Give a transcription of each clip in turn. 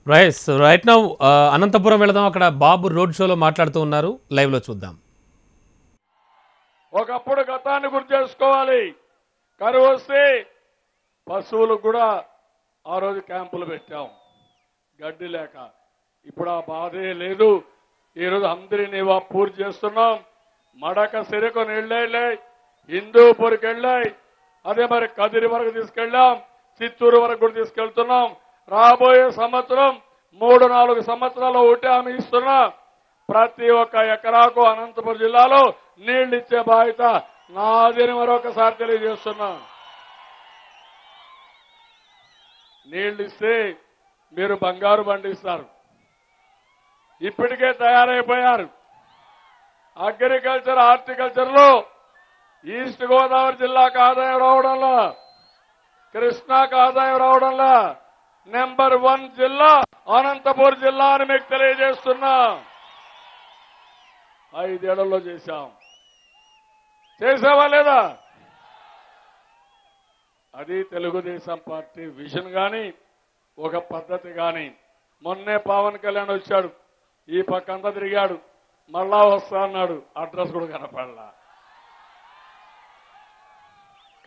Right now Anantapuram వెళదాం. అక్కడ బాబు road షోలో మాట్లాడుతూ ఉన్నారు. లైవ్ లో చూద్దాం. ఒకప్పుడు గతాన్ని గుర్తు చేసుకోవాలి. కరువు వస్తే పశువులకు కూడా ఆ రోజు క్యాంపులు పెట్టాం గడ్డి లేక. ఇప్పుడు ఆ బాధే లేదు. ఈరోజు అందరినీ పూర్తి చేస్తున్నాం. మడక సిరకు నీళ్ళే హిందూపూర్కి వెళ్ళాయి. అదే మరి కదిరి వరకు తీసుకెళ్ళాం, చిత్తూరు వరకు కూడా తీసుకెళ్తున్నాం. రాబోయే సంవత్సరం 3-4 సంవత్సరాలు ఒకటే హామీ ఇస్తున్నా. ప్రతి ఒక్క ఎకరాకు అనంతపురం జిల్లాలో నీళ్లు ఇచ్చే బాధ్యత నాదని మరొకసారి తెలియజేస్తున్నా. నీళ్లు ఇస్తే మీరు బంగారు పండిస్తారు. ఇప్పటికే తయారైపోయారు. అగ్రికల్చర్ హార్టికల్చర్ లో ఈస్ట్ గోదావరి జిల్లాకు ఆదాయం రావడంలా, కృష్ణాకు ఆదాయం రావడంలా నెంబర్ 1 జిల్లా అనంతపురం జిల్లా అని మీకు తెలియజేస్తున్నా. 5 ఏళ్లలో చేసావా లేదా? అది తెలుగుదేశం పార్టీ విజన్ గాని ఒక పద్ధతి గాని. మొన్నే పవన్ కళ్యాణ్ వచ్చాడు, ఈ పక్కంతా తిరిగాడు, మళ్ళా వస్తా అన్నాడు, అడ్రస్ కూడా కనపడలా.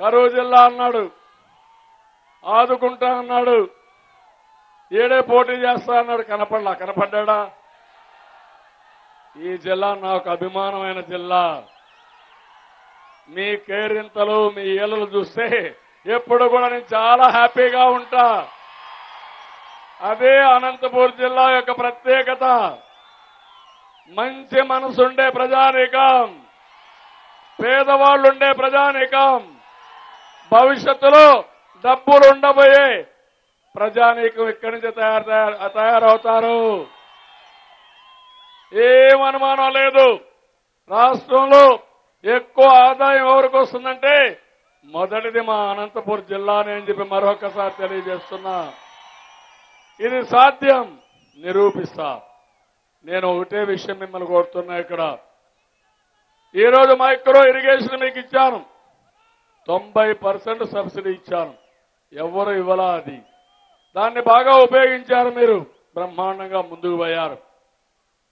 కరువు జిల్లా అన్నాడు, ఆదుకుంటా అన్నాడు, ఏడే పోటీ చేస్తా అన్నాడు, కనపడ్డా? ఈ జిల్లా నాకు అభిమానమైన జిల్లా. మీ కేరింతలు, మీ ఏళ్ళు చూస్తే ఎప్పుడు కూడా నేను చాలా హ్యాపీగా ఉంటా. అదే అనంతపురం జిల్లా యొక్క ప్రత్యేకత. మంచి మనసుండే ప్రజానీకం, పేదవాళ్లుండే ప్రజానీకం, భవిష్యత్తులో డబ్బులు ఉండబోయే ప్రజానీకం ఇక్కడి నుంచి తయారవుతారు. ఏం అనుమానం లేదు. రాష్ట్రంలో ఎక్కువ ఆదాయం ఎవరికి వస్తుందంటే మొదటిది మా అనంతపురం జిల్లానే అని చెప్పి మరొకసారి తెలియజేస్తున్నా. ఇది సాధ్యం, నిరూపిస్తా. నేను ఒకటే విషయం మిమ్మల్ని కోరుతున్నా. ఇక్కడ ఈరోజు మైక్రో ఇరిగేషన్ మీకు ఇచ్చాను, 90% సబ్సిడీ ఇచ్చాను. ఎవరు ఇవ్వలా. అది దాన్ని బాగా ఉపయోగించారు. మీరు బ్రహ్మాండంగా ముందుకు పోయారు.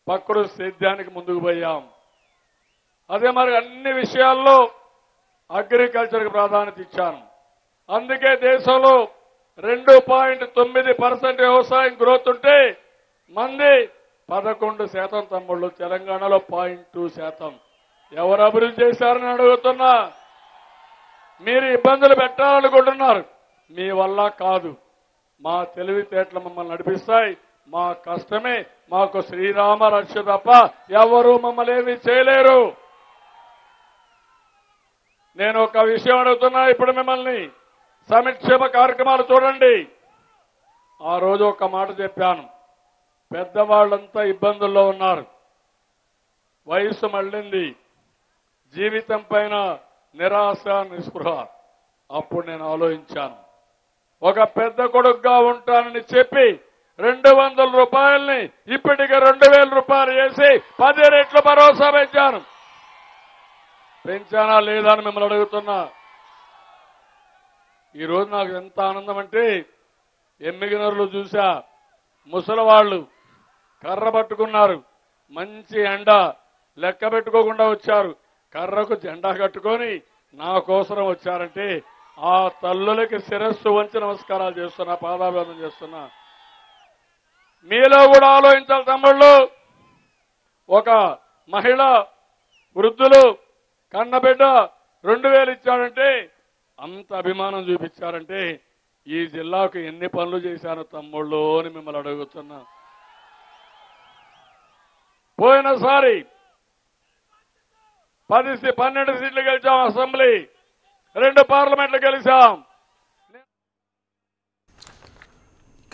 ప్రకృతి సేద్యానికి ముందుకు పోయాం. అదే మరి అన్ని విషయాల్లో అగ్రికల్చర్కి ప్రాధాన్యత ఇచ్చాను. అందుకే దేశంలో 2.9% వ్యవసాయం గ్రోత్ ఉంటే మంది 11% తమ్ముళ్ళు, తెలంగాణలో 0.2%. ఎవరు అభివృద్ధి చేశారని అడుగుతున్నా. మీరు ఇబ్బందులు పెట్టాలనుకుంటున్నారు, మీ వల్ల కాదు. మా తెలివితేటలు మమ్మల్ని నడిపిస్తాయి. మా కష్టమే మాకు శ్రీరామ రక్ష తప్ప ఎవరు మమ్మల్ని ఏమీ చేయలేరు. నేను ఒక విషయం అడుగుతున్నా ఇప్పుడు మిమ్మల్ని. సంక్షేమ కార్యక్రమాలు చూడండి. ఆ రోజు ఒక మాట చెప్పాను, పెద్దవాళ్లంతా ఇబ్బందుల్లో ఉన్నారు, వయసు మళ్ళింది, జీవితం పైన నిరాశ నిస్పృహ. అప్పుడు నేను ఆలోచించాను, ఒక పెద్ద కొడుకుగా ఉంటానని చెప్పి 200 రూపాయల్ని ఇప్పటికే 2000 రూపాయలు చేసి 10 రెట్లు భరోసా పెంచాను. పెంచానా లేదా అని మిమ్మల్ని అడుగుతున్నా. ఈరోజు నాకు ఎంత ఆనందం అంటే, ఎమ్మిగినరులు చూసా, ముసలివాళ్లు కర్ర పట్టుకున్నారు, మంచి ఎండ లెక్క పెట్టుకోకుండా వచ్చారు, కర్రకు జెండా కట్టుకొని నా కోసం వచ్చారంటే ఆ తల్లులకి శిరస్సు వంచి నమస్కారాలు చేస్తున్నా, పాదాభివందనం చేస్తున్నా. మీలో కూడా ఆలోచించాలి తమ్ముళ్ళు. ఒక మహిళ, వృద్ధులు కన్నబిడ్డ 2000 ఇచ్చాడంటే, అంత అభిమానం చూపించారంటే ఈ జిల్లాకు ఎన్ని పనులు చేశాను తమ్ముళ్ళు అని మిమ్మల్ని అడుగుతున్నా. పోయినసారి 12 సీట్లు గెలిచాం, అసెంబ్లీ 2 పార్లమెంట్లు గెలిచాం.